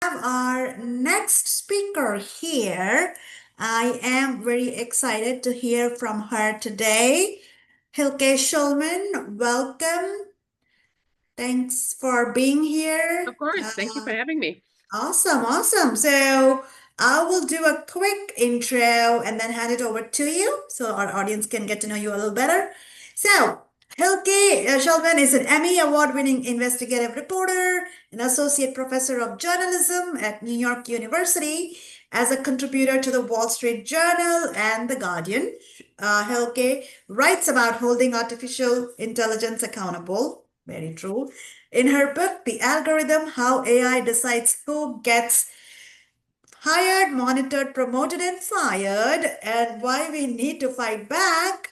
Our next speaker here. I am very excited to hear from her today. Hilke Schellmann, welcome. Thanks for being here. Of course. Thank you for having me. Awesome, awesome. So I will do a quick intro and then hand it over to you so our audience can get to know you a little better. So, Hilke Schellmann is an Emmy award-winning investigative reporter, an associate professor of journalism at New York University, as a contributor to the Wall Street Journal and The Guardian. Hilke writes about holding artificial intelligence accountable. Very true. In her book, The Algorithm: How AI Decides Who Gets Hired, Monitored, Promoted, and Fired, and Why We Need to Fight Back,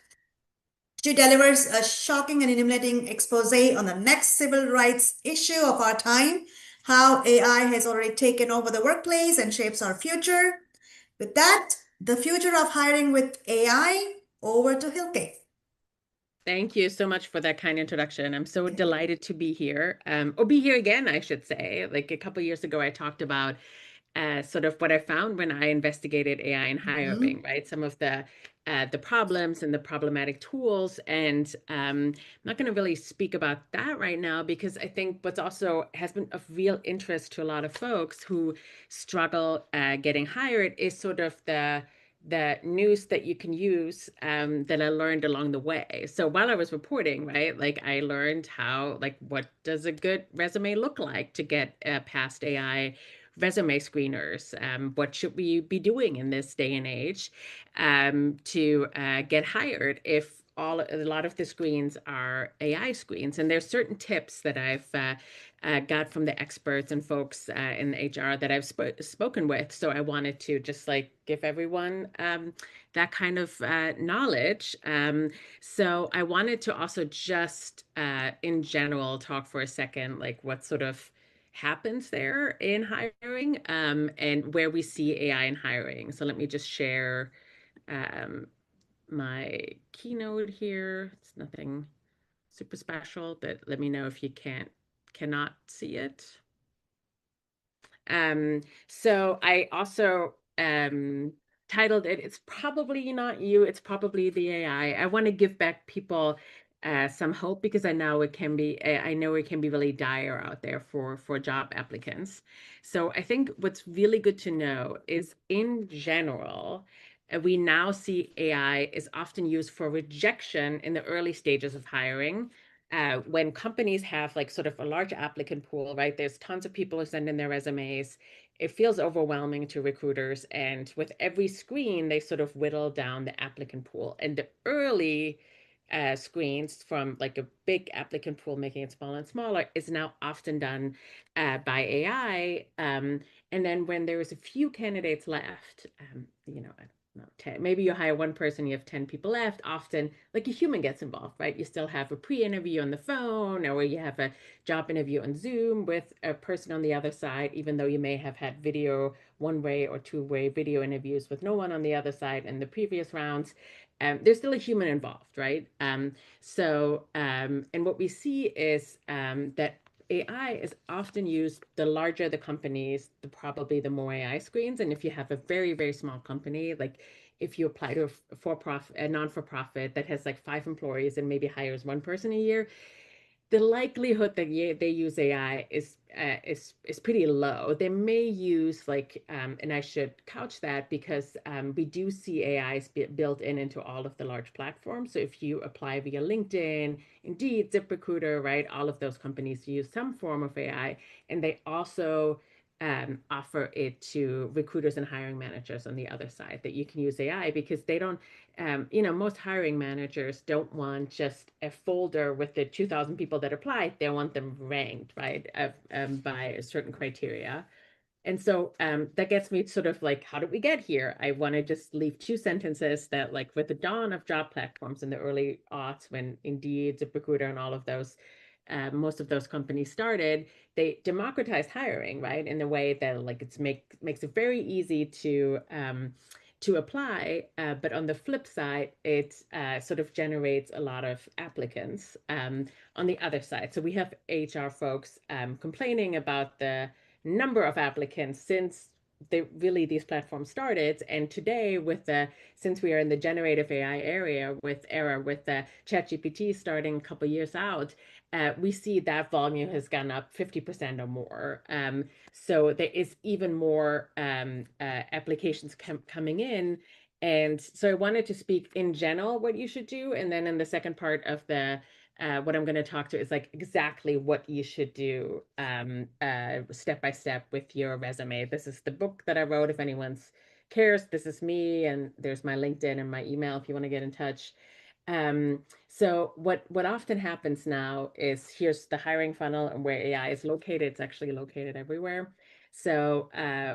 she delivers a shocking and illuminating expose on the next civil rights issue of our time, how AI has already taken over the workplace and shapes our future. With that, the future of hiring with AI, over to Hilke. Thank you so much for that kind introduction. I'm so delighted to be here, or be here again, I should say. Like a couple of years ago, I talked about sort of what I found when I investigated AI in hiring, Mhm. right? Some of the problems and the problematic tools. And I'm not going to really speak about that right now because I think what's also has been of real interest to a lot of folks who struggle getting hired is sort of the news that you can use that I learned along the way. So while I was reporting, right, like I learned how, like, what does a good resume look like to get past AI resume screeners? What should we be doing in this day and age to get hired if a lot of the screens are AI screens? And there's certain tips that I've got from the experts and folks in HR that I've spoken with. So I wanted to just like give everyone that kind of knowledge. So I wanted to also just in general talk for a second, like what sort of happens there in hiring and where we see AI in hiring. So let me just share um, my keynote here. It's nothing super special, but let me know if you cannot see it. So I also titled it, It's Probably Not You, It's Probably the AI. I want to give back people some hope because I know it can be really dire out there for job applicants. So I think what's really good to know is in general, we now see AI is often used for rejection in the early stages of hiring when companies have like sort of a large applicant pool, right? There's tons of people who send in their resumes. It feels overwhelming to recruiters. And with every screen, they sort of whittle down the applicant pool. And the early screens from like a big applicant pool, making it smaller and smaller, is now often done by AI. And then when there's a few candidates left, no, 10, maybe you hire one person, you have 10 people left. Often, like a human gets involved, right? You still have a pre interview on the phone, or you have a job interview on Zoom with a person on the other side, even though you may have had video, one-way or two-way video interviews with no one on the other side in the previous rounds. There's still a human involved, right? And what we see is that AI is often used, the larger the companies, probably the more AI screens. And if you have a very, very small company, like if you apply to a non-for-profit that has like 5 employees and maybe hires one person a year, the likelihood that they use AI is pretty low. They may use like, and I should couch that because we do see AI built into all of the large platforms. So if you apply via LinkedIn, Indeed, ZipRecruiter, right, all of those companies use some form of AI, and they also offer it to recruiters and hiring managers on the other side that you can use AI because they don't most hiring managers don't want just a folder with the 2,000 people that applied. They want them ranked, right, by a certain criteria. And so that gets me sort of like, how did we get here? I want to just leave 2 sentences that, like, with the dawn of job platforms in the early aughts, when Indeed, ZipRecruiter, and all of those, most of those companies started, they democratized hiring, right, in a way that like makes it very easy to apply. But on the flip side, it sort of generates a lot of applicants on the other side. So we have HR folks complaining about number of applicants since these platforms started. And today, with the since we are in the generative AI era with the ChatGPT starting a couple years out, we see that volume has gone up 50% or more. So there is even more applications coming in. And so I wanted to speak in general what you should do, and then in the second part of the what I'm going to talk to is like exactly what you should do step by step with your resume. This is the book that I wrote. If anyone's cares, this is me, and there's my LinkedIn and my email if you want to get in touch. So what often happens now is here's the hiring funnel and where AI is located. It's actually located everywhere. So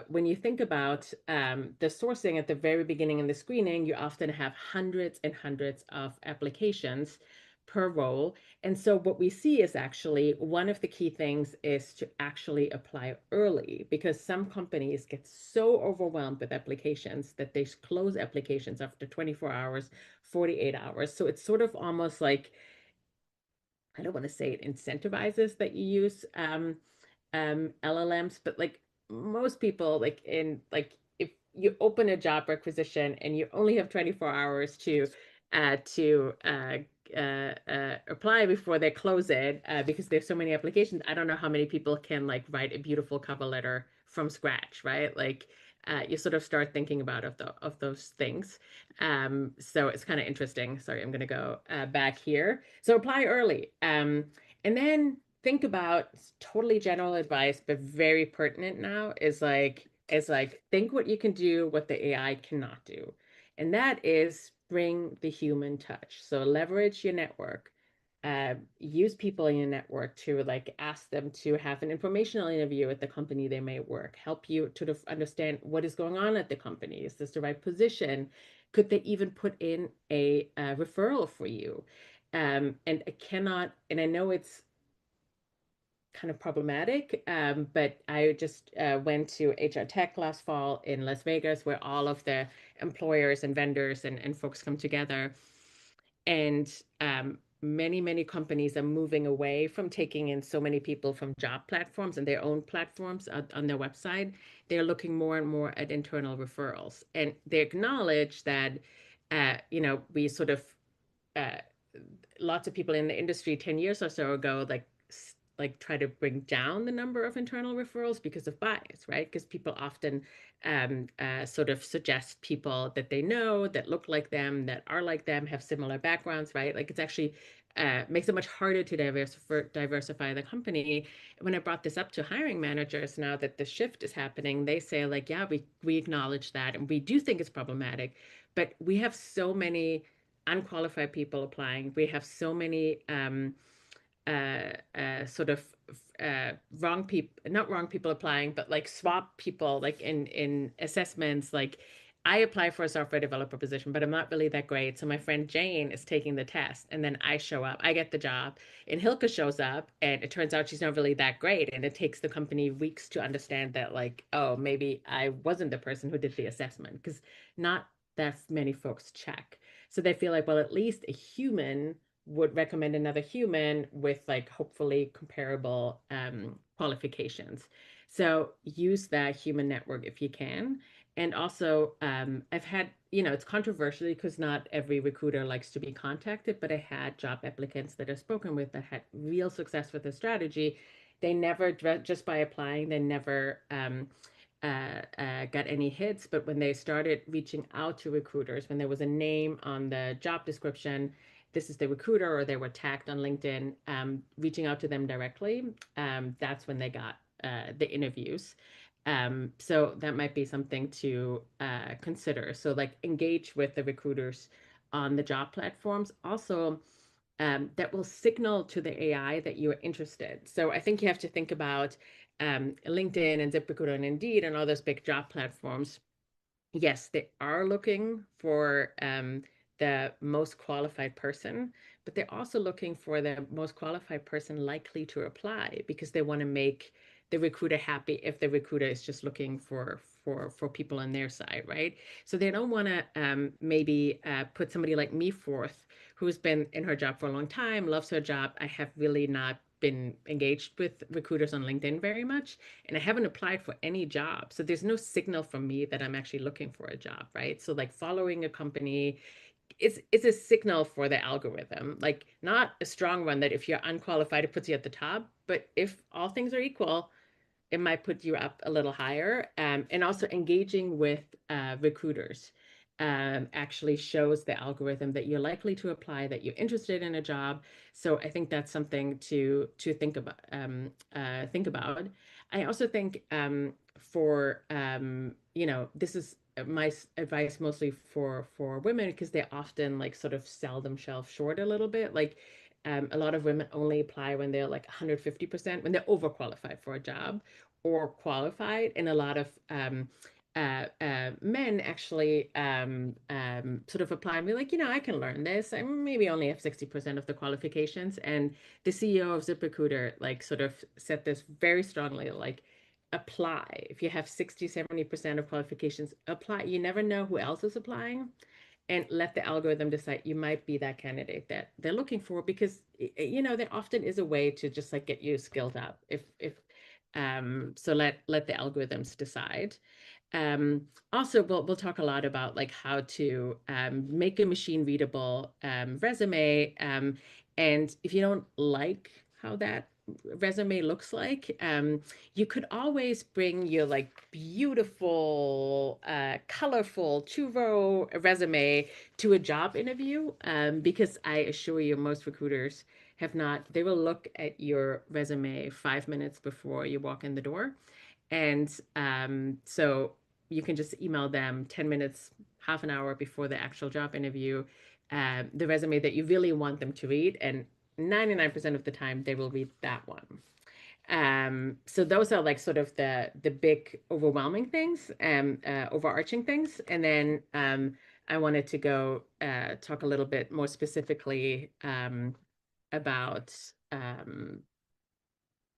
when you think about the sourcing at the very beginning in the screening, you often have hundreds and hundreds of applications per role. And so what we see is actually one of the key things is to actually apply early, because some companies get so overwhelmed with applications that they close applications after 24 hours, 48 hours. So it's sort of almost like, I don't want to say it incentivizes that you use LLMs, but like most people, like in like if you open a job requisition and you only have 24 hours to apply before they close it, because there's so many applications. I don't know how many people can like write a beautiful cover letter from scratch, right? Like you sort of start thinking about of those things. So it's kind of interesting. Sorry, I'm going to go back here. So apply early. And then think about totally general advice, but very pertinent now is like think what you can do, what the AI cannot do. And that is bring the human touch. So leverage your network. Use people in your network to like ask them to have an informational interview at the company they may work, help you to understand what is going on at the company. Is this the right position? Could they even put in a referral for you? And I cannot, and I know it's kind of problematic. But I just went to HR Tech last fall in Las Vegas, where all of the employers and vendors and folks come together. And many companies are moving away from taking in so many people from job platforms and their own platforms on their website. They're looking more and more at internal referrals. And they acknowledge that, we sort of, uh, lots of people in the industry 10 years or so ago, like try to bring down the number of internal referrals because of bias, right? Because people often sort of suggest people that they know that look like them, that are like them, have similar backgrounds, right? Like it's actually makes it much harder to diversify the company. When I brought this up to hiring managers, now that the shift is happening, they say like, yeah, we acknowledge that, and we do think it's problematic, but we have so many unqualified people applying. We have so many sort of wrong people, not wrong people applying, but like swap people, like in assessments. Like I apply for a software developer position, but I'm not really that great. So my friend Jane is taking the test, and then I show up, I get the job, and Hilke shows up, and it turns out she's not really that great. And it takes the company weeks to understand that, like, oh, maybe I wasn't the person who did the assessment, because not that many folks check. So they feel like, well, at least a human would recommend another human with like hopefully comparable qualifications. So use that human network if you can. And also, I've had, it's controversial because not every recruiter likes to be contacted, but I had job applicants that I've spoken with that had real success with the strategy. They never, just by applying, they never got any hits. But when they started reaching out to recruiters, when there was a name on the job description, this is the recruiter, or they were tagged on LinkedIn, reaching out to them directly, that's when they got the interviews. So that might be something to consider. So like engage with the recruiters on the job platforms. Also, that will signal to the AI that you're interested. So I think you have to think about LinkedIn and ZipRecruiter and Indeed and all those big job platforms. Yes, they are looking for the most qualified person, but they're also looking for the most qualified person likely to apply, because they want to make the recruiter happy if the recruiter is just looking for people on their side, right? So they don't want to maybe put somebody like me forth, who's been in her job for a long time, loves her job. I have really not been engaged with recruiters on LinkedIn very much, and I haven't applied for any job. So there's no signal from me that I'm actually looking for a job, right? So like following a company is a signal for the algorithm, like not a strong one that if you're unqualified, it puts you at the top, but if all things are equal, it might put you up a little higher. And also engaging with recruiters actually shows the algorithm that you're likely to apply, that you're interested in a job. So I think that's something to think about. Think about. I also think for this is my advice mostly for women because they often like sort of sell themselves short a little bit. Like a lot of women only apply when they're like 150%, when they're overqualified for a job or qualified, and a lot of men actually sort of apply and be like, I can learn this. I maybe only have 60% of the qualifications. And the CEO of ZipRecruiter like sort of said this very strongly, like apply. If you have 60, 70% of qualifications, apply. You never know who else is applying, and let the algorithm decide you might be that candidate that they're looking for, because there often is a way to just like get you skilled up if so let the algorithms decide. Also, we'll talk a lot about like how to make a machine readable resume. And if you don't like how that resume looks like, you could always bring your like beautiful, colorful 2-row resume to a job interview. Because I assure you, most recruiters have not, they will look at your resume 5 minutes before you walk in the door. And so you can just email them 10 minutes, half an hour before the actual job interview, the resume that you really want them to read. And 99% of the time, they will read that one. So those are like sort of the big overwhelming things, overarching things. And then I wanted to go talk a little bit more specifically about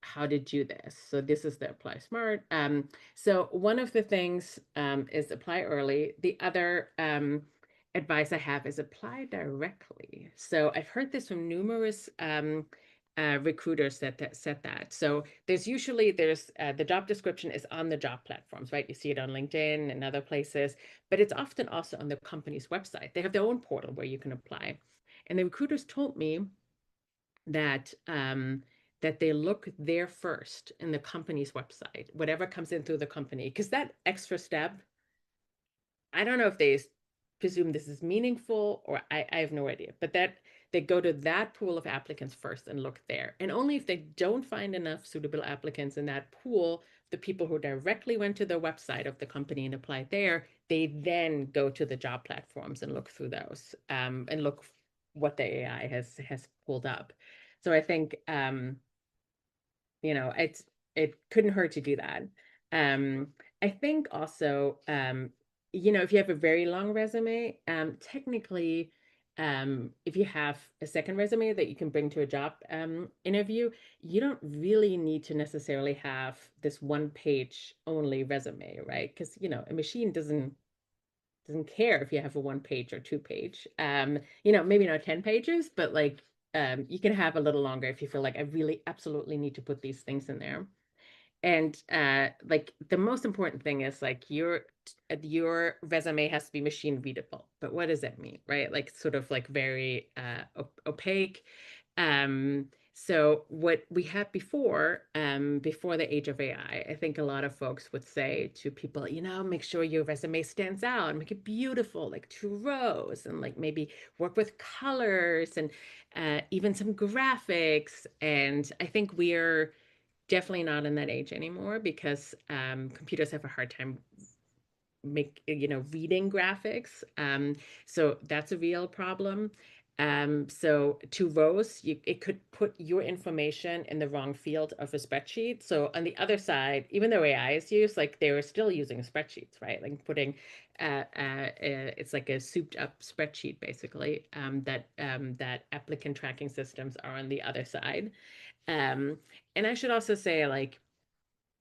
how to do this. So this is the apply smart. So one of the things is apply early. The other advice I have is apply directly. So I've heard this from numerous recruiters that said that. So there's the job description is on the job platforms, right? You see it on LinkedIn and other places, but it's often also on the company's website. They have their own portal where you can apply. And the recruiters told me that that they look there first in the company's website, whatever comes in through the company, because that extra step, I don't know if they presume this is meaningful, or I have no idea, but that they go to that pool of applicants first and look there. And only if they don't find enough suitable applicants in that pool, the people who directly went to the website of the company and applied there, they then go to the job platforms and look through those, and look what the AI has pulled up. So I think it couldn't hurt to do that. I think also, if you have a very long resume, technically, if you have a second resume that you can bring to a job interview, you don't really need to necessarily have this one page only resume, right? Because a machine doesn't care if you have a 1 page or 2 page. Maybe not 10 pages, but like you can have a little longer if you feel like I really absolutely need to put these things in there. And like the most important thing is like your resume has to be machine readable. But what does that mean, right? Like sort of like very opaque. So what we had before the age of AI, I think a lot of folks would say to people, make sure your resume stands out, make it beautiful, like 2 rows, and like maybe work with colors and even some graphics. And I think we're definitely not in that age anymore, because computers have a hard time reading graphics. So that's a real problem. So 2 rows, it could put your information in the wrong field of a spreadsheet. So on the other side, even though AI is used, like they were still using spreadsheets, right? Like putting, it's like a souped up spreadsheet basically, that applicant tracking systems are on the other side. And I should also say, like,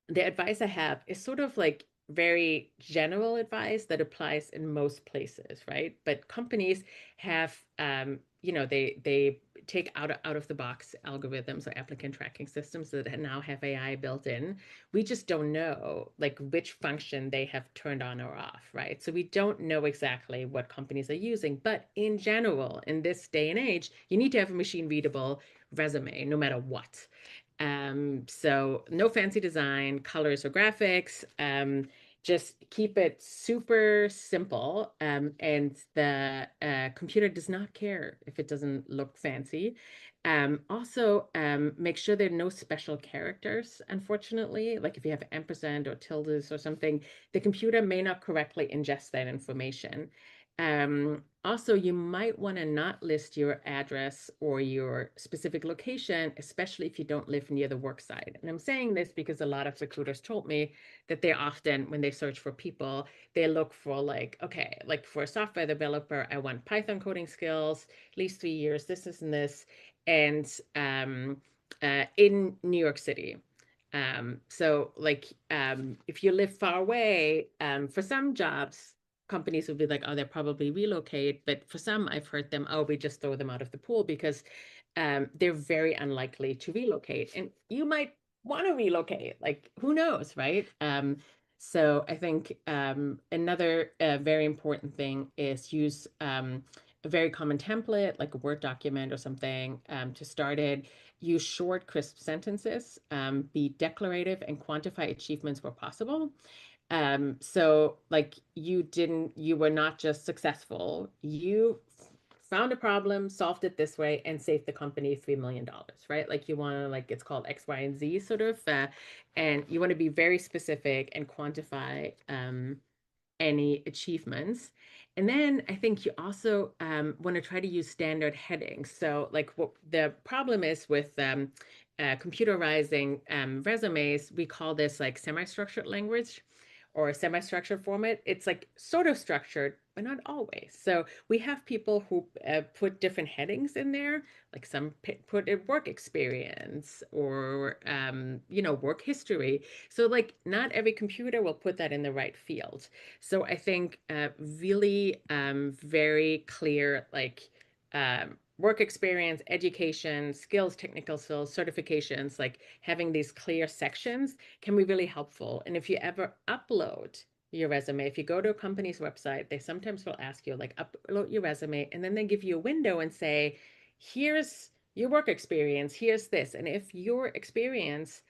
the advice I have is sort of like very general advice that applies in most places, right? But companies have, they take out of the box algorithms or applicant tracking systems that now have AI built in. We just don't know like which function they have turned on or off, right? So we don't know exactly what companies are using. But in general, in this day and age, you need to have a machine readable resume no matter what. So no fancy design, colors or graphics. Just keep it super simple. And the computer does not care if it doesn't look fancy. Also, make sure there are no special characters, unfortunately. Like if you have ampersand or tildes or something, the computer may not correctly ingest that information. Also, you might want to not list your address or your specific location, especially if you don't live near the work site. And I'm saying this because a lot of recruiters told me that they often, when they search for people, they look for like, okay, like for a software developer, I want Python coding skills, at least 3 years, this and this, and in New York City. So like if you live far away, for some jobs, companies would be like, oh, they'll probably relocate. But for some, I've heard them, oh, we just throw them out of the pool because they're very unlikely to relocate. And you might want to relocate, like who knows, right? So I think another very important thing is use a very common template, like a Word document or something, to start it. Use short, crisp sentences, be declarative and quantify achievements where possible. So like you were not just successful, you found a problem, solved it this way, and saved the company $3 million, right? Like you want to like it's called X, Y, and Z sort of, and you want to be very specific and quantify any achievements. And then I think you also want to try to use standard headings. So, like, what the problem is with computerizing resumes, we call this like semi-structured language or semi-structured format. It's like sort of structured, but not always. So we have people who put different headings in there, like some put a work experience or work history. So like not every computer will put that in the right field. So I think really very clear, like work experience, education, skills, technical skills, certifications, like having these clear sections can be really helpful. And if you ever upload your resume, if you go to a company's website, they sometimes will ask you, like, upload your resume, and then they give you a window and say, here's your work experience, here's this. And if your experience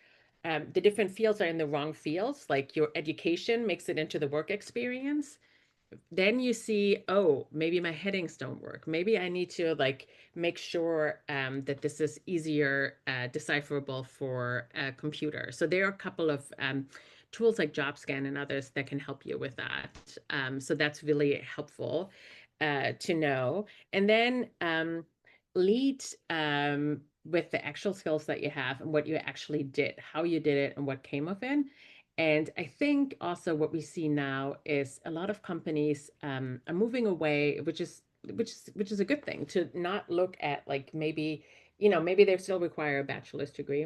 the different fields are in the wrong fields, like your education makes it into the work experience, then you see, oh, maybe my headings don't work. Maybe I need to like make sure that this is easier decipherable for a computer. So there are a couple of tools like JobScan and others that can help you with that. So that's really helpful to know. And then lead with the actual skills that you have and what you actually did, how you did it, and what came of it. And I think also what we see now is a lot of companies are moving away, which is a good thing, to not look at like maybe they still require a bachelor's degree,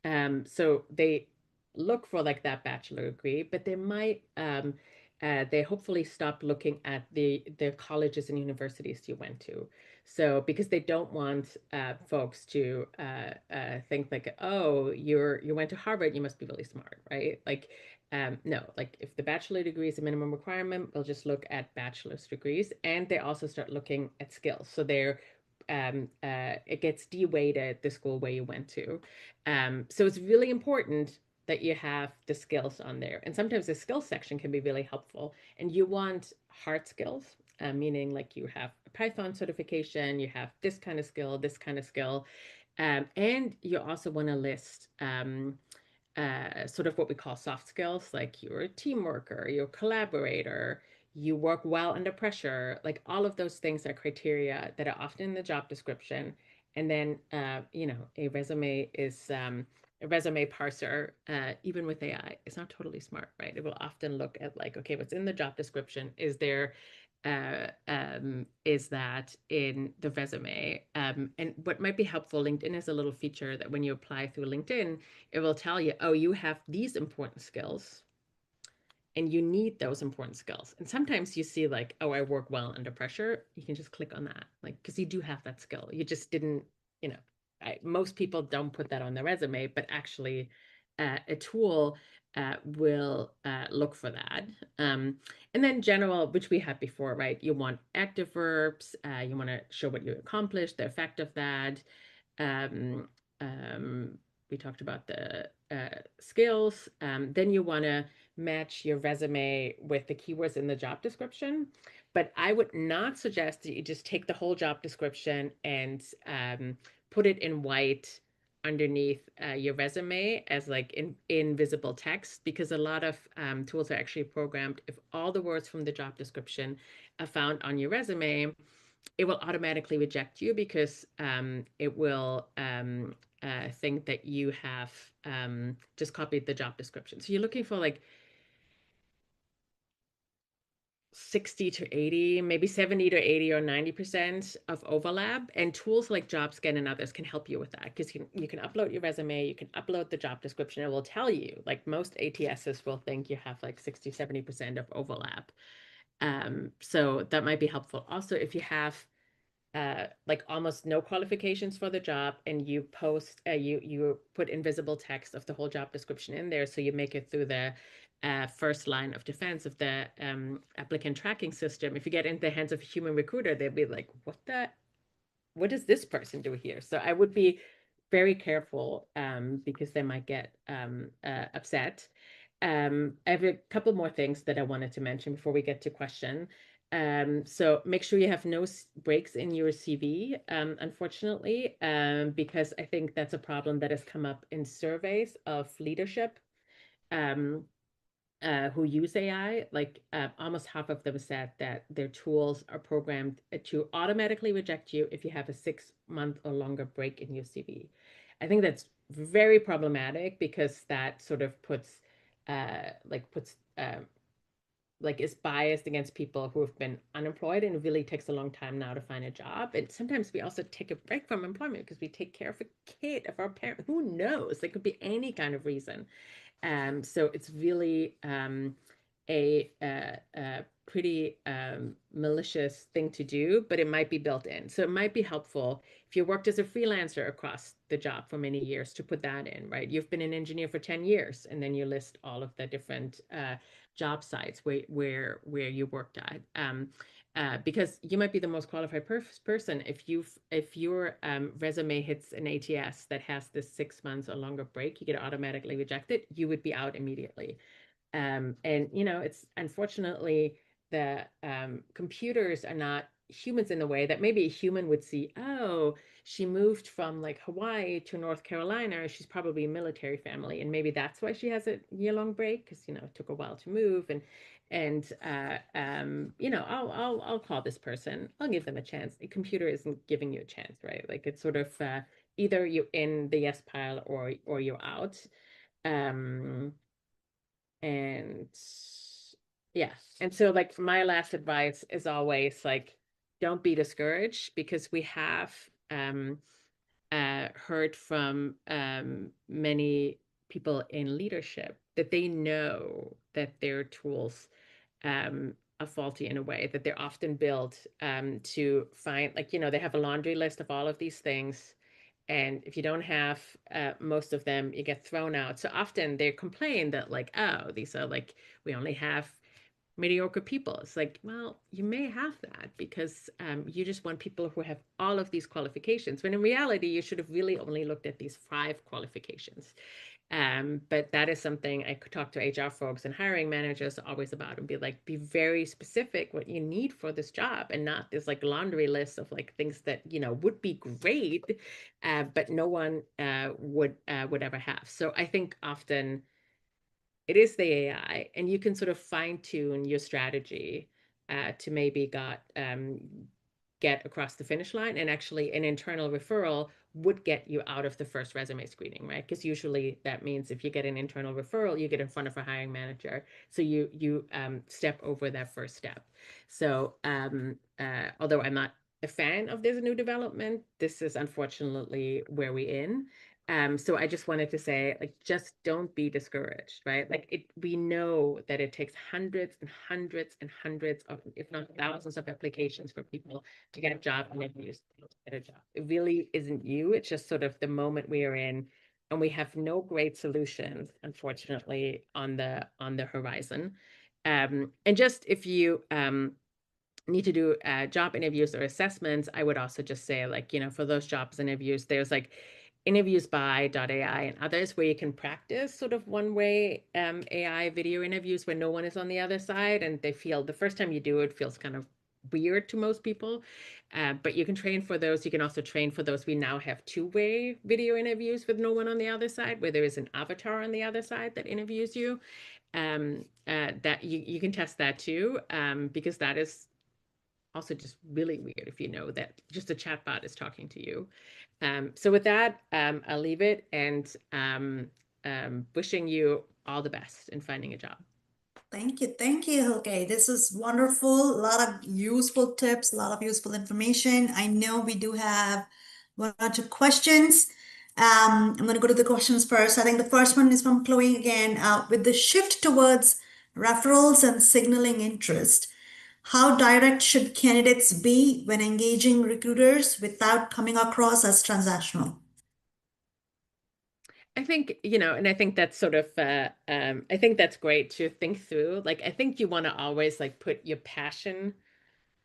so they look for like that bachelor degree, but they might they hopefully stop looking at the colleges and universities you went to. So because they don't want folks to think like, oh, you went to Harvard, you must be really smart, right? Like no, like if the bachelor degree is a minimum requirement, we'll just look at bachelor's degrees, and they also start looking at skills. So it gets de-weighted the school where you went to. So it's really important that you have the skills on there. And sometimes the skills section can be really helpful. And you want hard skills, meaning like you have a Python certification, you have this kind of skill, this kind of skill. And you also want to list sort of what we call soft skills, like you're a team worker, you're a collaborator, you work well under pressure. Like all of those things are criteria that are often in the job description. And then, a resume parser, even with AI, is not totally smart, right? It will often look at like, okay, what's in the job description? Is that in the resume? And what might be helpful, LinkedIn has a little feature that when you apply through LinkedIn, it will tell you, oh, you have these important skills. and you need those important skills. And sometimes you see like, oh, I work well under pressure. You can just click on that, like, because you do have that skill. You just didn't, you know, most people don't put that on their resume, but actually, a tool will look for that. And then general, which we had before, right? You want active verbs. You want to show what you accomplished, the effect of that. Um, um, we talked about the skills. Then you want to match your resume with the keywords in the job description. But I would not suggest that you just take the whole job description and put it in white underneath your resume as like invisible text, because a lot of tools are actually programmed. If all the words from the job description are found on your resume, it will automatically reject you because it will think that you have just copied the job description. So you're looking for like 60 to 80, maybe 70 to 80 or 90% of overlap. And tools like JobScan and others can help you with that, because you can upload your resume, you can upload the job description. It will tell you, like most ATSs will think you have like 60, 70% of overlap. So that might be helpful. Also, if you have like almost no qualifications for the job, and you post you put invisible text of the whole job description in there, so you make it through the first line of defense of the applicant tracking system. If you get into the hands of a human recruiter, they'll be like, what does this person do here? So I would be very careful because they might get upset. I have a couple more things that I wanted to mention before we get to question. So make sure you have no breaks in your CV, unfortunately, because I think that's a problem that has come up in surveys of leadership. Um, who use AI, like almost half of them said that their tools are programmed to automatically reject you if you have a 6 month or longer break in your CV. I think that's very problematic, because that sort of puts like is biased against people who have been unemployed, and it really takes a long time now to find a job. And sometimes we also take a break from employment because we take care of a kid, of our parent. Who knows? There could be any kind of reason. So it's really a pretty malicious thing to do, but it might be built in. So it might be helpful if you worked as a freelancer across the job for many years to put that in, right? You've been an engineer for 10 years, and then you list all of the different job sites where you worked at. Because you might be the most qualified person if your resume hits an ATS that has this 6 months or longer break, you get automatically rejected. You would be out immediately. And it's unfortunately the computers are not humans in the way that maybe a human would see. Oh, she moved from like Hawaii to North Carolina. She's probably a military family, and maybe that's why she has a year-long break, because it took a while to move. I'll call this person. I'll give them a chance. The computer isn't giving you a chance, right? Like it's sort of either you're in the yes pile or you're out. Um, and yeah. And so like my last advice is always like, don't be discouraged, because we have heard from many people in leadership that they know that their tools are faulty in a way, that they're often built to find, like, they have a laundry list of all of these things. And if you don't have most of them, you get thrown out. So often they complain that, like, oh, these are like, we only have mediocre people. It's like, well, you may have that because you just want people who have all of these qualifications, when in reality, you should have really only looked at these 5 qualifications. But that is something I could talk to HR folks and hiring managers always about, and be like, be very specific what you need for this job, and not this like laundry list of like things that, would be great, but no one would ever have. So I think often it is the AI, and you can sort of fine tune your strategy to maybe get across the finish line. And actually, an internal referral would get you out of the first resume screening, right? Because usually that means if you get an internal referral, you get in front of a hiring manager. So you step over that first step. So although I'm not a fan of this new development, this is unfortunately where we're in. So I just wanted to say, like, just don't be discouraged, right? Like we know that it takes hundreds and hundreds and hundreds of, if not thousands of applications for people to get a job and interviews to get a job. It really isn't you. It's just sort of the moment we are in, and we have no great solutions, unfortunately, on the horizon. And just if you need to do job interviews or assessments, I would also just say, like, for those jobs interviews, there's like interviews by AI and others where you can practice sort of one way AI video interviews where no one is on the other side, and they feel the first time you do it feels kind of weird to most people. But you can train for those. You can also train for those. We now have two-way video interviews with no one on the other side, where there is an avatar on the other side that interviews you. That you can test that too, because that is also just really weird if you know that just a chatbot is talking to you. So with that, I'll leave it, and wishing you all the best in finding a job. Thank you, Hilke. This is wonderful. A lot of useful tips, a lot of useful information. I know we do have one or two questions. I'm going to go to the questions first. I think the first one is from Chloe again. With the shift towards referrals and signaling interest, how direct should candidates be when engaging recruiters without coming across as transactional? I think, and I think that's sort of, I think that's great to think through. Like, I think you want to always like put your passion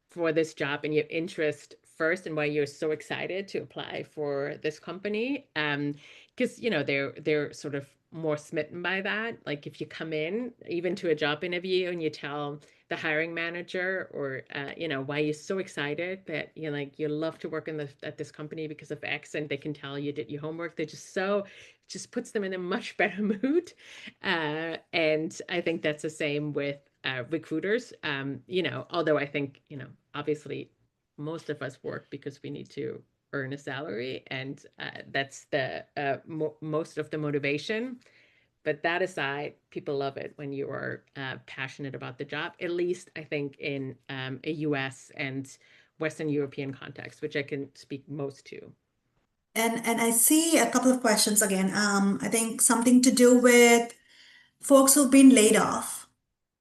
for this job and your interest first, and why you're so excited to apply for this company. Because they're sort of more smitten by that. Like if you come in even to a job interview and you tell the hiring manager, or why you're so excited that like you love to work in at this company because of X, and they can tell you did your homework, they're just so, just puts them in a much better mood. And I think that's the same with recruiters. Although I think, obviously most of us work because we need to earn a salary, and that's the most of the motivation. But that aside, people love it when you are passionate about the job, at least I think in a US and Western European context, which I can speak most to. And I see a couple of questions again. I think something to do with folks who've been laid off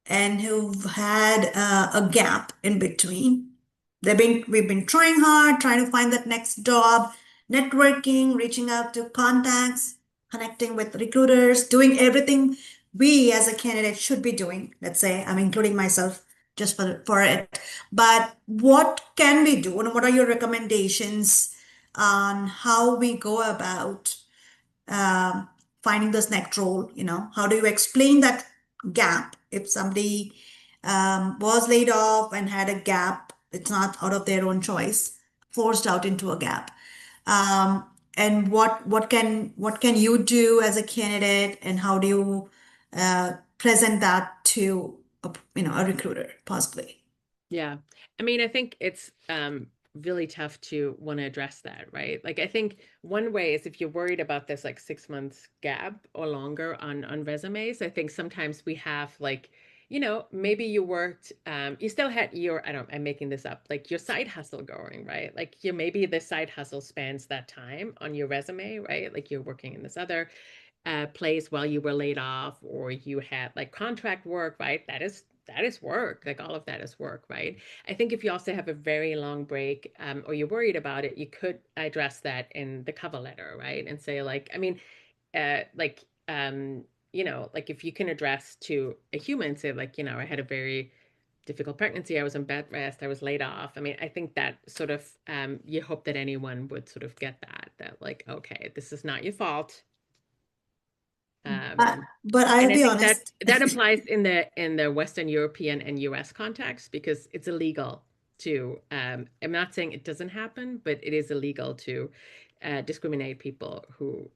and who've had a gap in between. We've been trying hard, trying to find that next job, networking, reaching out to contacts, connecting with recruiters, doing everything we as a candidate should be doing. Let's say I'm including myself just for it. But what can we do, and what are your recommendations on how we go about um, finding this next role? How do you explain that gap if somebody was laid off and had a gap? It's not out of their own choice, forced out into a gap. And what can you do as a candidate, and how do you present that to a recruiter possibly? Yeah. I mean, I think it's really tough to want to address that, right? Like I think one way is if you're worried about this like 6 months gap or longer on resumes, I think sometimes we have like, maybe you worked, you still had your, I don't, I'm making this up, like your side hustle going, right? Like you maybe the side hustle spans that time on your resume, right? Like you're working in this other place while you were laid off, or you had like contract work, right? That is work. Like all of that is work, right? I think if you also have a very long break, or you're worried about it, you could address that in the cover letter, right? And say like, I mean, like like if you can address to a human, say like, I had a very difficult pregnancy, I was on bed rest, I was laid off. I mean, I think that sort of you hope that anyone would sort of get that like, okay, this is not your fault. But, Um, but and I'll I be think that honest. that applies in the Western European and US context, because it's illegal to I'm not saying it doesn't happen, but it is illegal to discriminate people who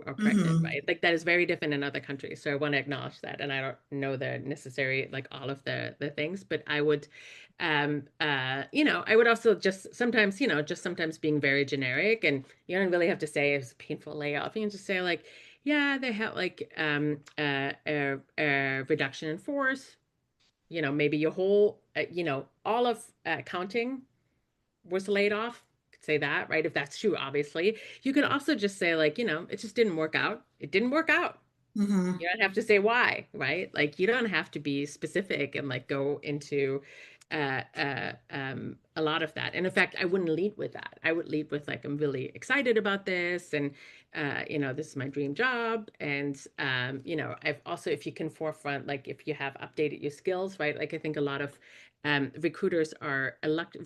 are pregnant, Mhm. right? Like that is very different in other countries. So I want to acknowledge that. And I don't know the necessary like all of the things, but I would I would also just sometimes being very generic, and you don't really have to say it's a painful layoff. You can just say like, yeah, they had like a reduction in force. Maybe your whole all of accounting was laid off. say that, right? If that's true, obviously. You can also just say, like, it just didn't work out. It didn't work out. Mm-hmm. You don't have to say why, right? Like you don't have to be specific and like go into a lot of that. And in fact, I wouldn't lead with that. I would lead with like, I'm really excited about this, and this is my dream job. And I've also, if you can forefront, like if you have updated your skills, right? Like I think a lot of recruiters are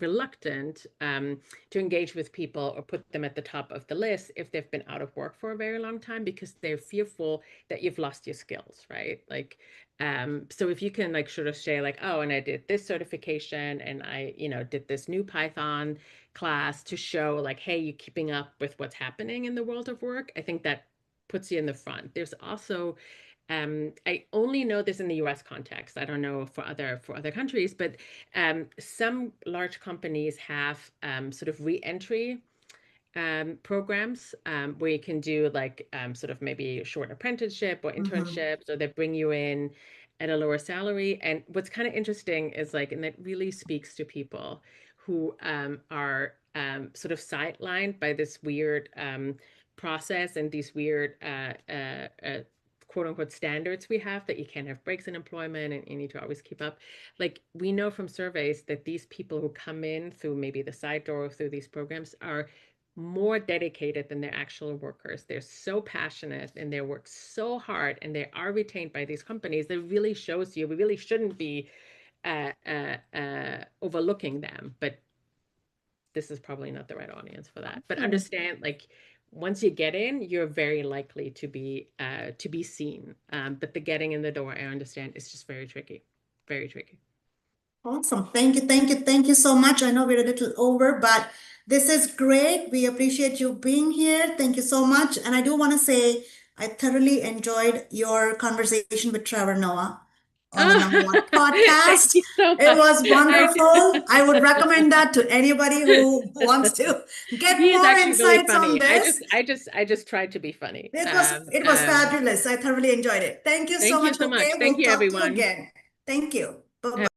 reluctant to engage with people or put them at the top of the list if they've been out of work for a very long time because they're fearful that you've lost your skills, right? Like, so if you can like sort of say like, oh, and I did this certification and I, did this new Python class to show like, hey, you're keeping up with what's happening in the world of work, I think that puts you in the front. There's also I only know this in the US context. I don't know for other countries, but some large companies have sort of re-entry programs where you can do like sort of maybe a short apprenticeship or Mm-hmm. internships, or they bring you in at a lower salary. And what's kind of interesting is like, and that really speaks to people who are sort of sidelined by this weird process and these weird quote unquote standards we have that you can't have breaks in employment and you need to always keep up. Like we know from surveys that these people who come in through maybe the side door through these programs are more dedicated than their actual workers. They're so passionate and they work so hard and they are retained by these companies. That really shows you we really shouldn't be overlooking them. But this is probably not the right audience for that. But Okay. understand, like once you get in, you're very likely to be seen. But the getting in the door, I understand, is just very tricky, very tricky. Awesome. Thank you. Thank you. Thank you so much. I know we're a little over, but this is great. We appreciate you being here. Thank you so much. And I do want to say I thoroughly enjoyed your conversation with Trevor Noah on the Number One Oh, thank podcast. you so It much. was wonderful. I would recommend that to anybody who wants to get He is more actually really insights on funny. this. I just tried to be funny. It was fabulous. I thoroughly enjoyed it. Thank you so Thank you much. so Okay, much. Thank we'll you, talk to you everyone. again. Thank you. Bye-bye.